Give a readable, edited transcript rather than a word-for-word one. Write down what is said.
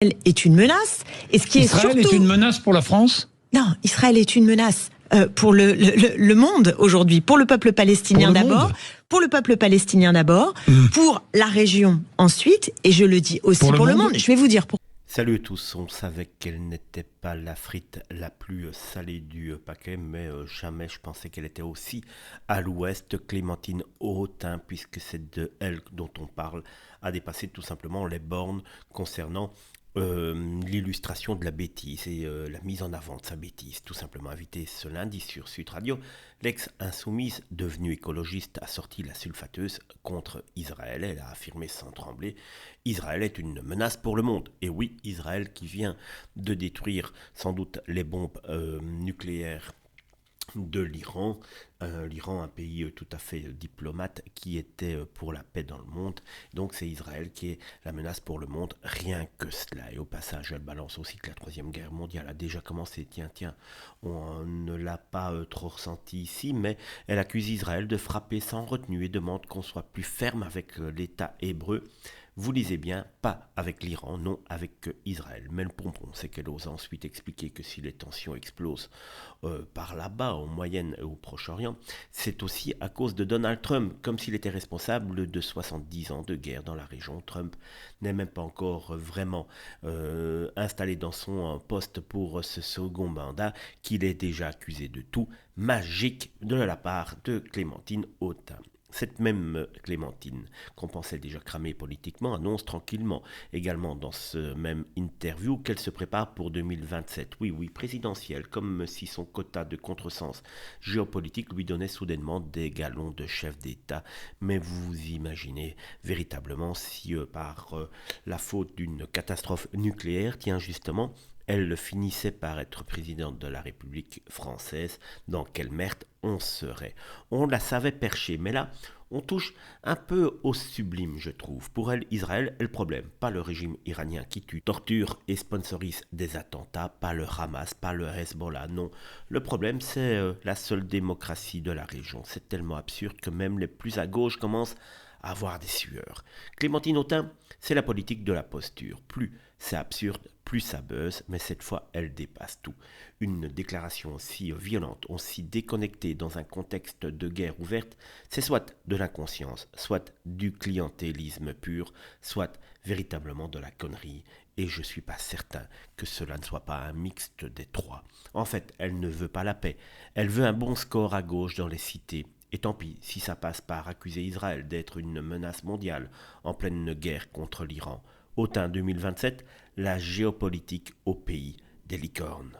est une menace. Et ce qui Israël est une menace pour la France ? Non, Israël est une menace pour le monde aujourd'hui, pour le peuple palestinien d'abord, pour le peuple palestinien d'abord, pour la région ensuite, et je le dis aussi pour le monde. Je vais vous dire pourquoi. Salut à tous, on savait qu'elle n'était pas la frite la plus salée du paquet, mais jamais je pensais qu'elle était aussi à l'ouest. Clémentine Autain, puisque c'est de elle dont on parle, a dépassé tout simplement les bornes concernant l'illustration de la bêtise et la mise en avant de sa bêtise. Tout simplement invitée ce lundi sur Sud Radio, l'ex-insoumise devenue écologiste a sorti la sulfateuse contre Israël. Elle a affirmé sans trembler: Israël est une menace pour le monde. Et oui, Israël qui vient de détruire sans doute les bombes nucléaires de l'Iran. L'Iran, un pays tout à fait diplomate qui était pour la paix dans le monde. Donc c'est Israël qui est la menace pour le monde, rien que cela. Et au passage, elle balance aussi que la Troisième Guerre mondiale a déjà commencé. Tiens, on ne l'a pas trop ressenti ici, mais elle accuse Israël de frapper sans retenue et demande qu'on soit plus ferme avec l'État hébreu. Vous lisez bien, pas avec l'Iran, non avec Israël. Mais le pompon, c'est qu'elle ose ensuite expliquer que si les tensions explosent par là-bas, au Moyen et au Proche-Orient, c'est aussi à cause de Donald Trump, comme s'il était responsable de 70 ans de guerre dans la région. Trump n'est même pas encore vraiment installé dans son poste pour ce second mandat, qu'il est déjà accusé de tout magique de la part de Clémentine Autain. Cette même Clémentine, qu'on pensait déjà cramée politiquement, annonce tranquillement, également dans ce même interview, qu'elle se prépare pour 2027. Oui, présidentielle, comme si son quota de contresens géopolitique lui donnait soudainement des galons de chef d'État. Mais vous imaginez véritablement si par la faute d'une catastrophe nucléaire, tiens justement, elle finissait par être présidente de la République française, dans quelle merde on serait. On la savait perchée, mais là, on touche un peu au sublime, je trouve. Pour elle, Israël est le problème, pas le régime iranien qui tue, torture et sponsorise des attentats, pas le Hamas, pas le Hezbollah, non. Le problème, c'est la seule démocratie de la région. C'est tellement absurde que même les plus à gauche commencent à avoir des sueurs. Clémentine Autain, c'est la politique de la posture. Plus c'est absurde, plus ça buzz, mais cette fois, elle dépasse tout. Une déclaration aussi violente, aussi déconnectée dans un contexte de guerre ouverte, c'est soit de l'inconscience, soit du clientélisme pur, soit véritablement de la connerie. Et je ne suis pas certain que cela ne soit pas un mixte des trois. En fait, elle ne veut pas la paix. Elle veut un bon score à gauche dans les cités. Et tant pis si ça passe par accuser Israël d'être une menace mondiale en pleine guerre contre l'Iran. Autain 2027, la géopolitique au pays des licornes.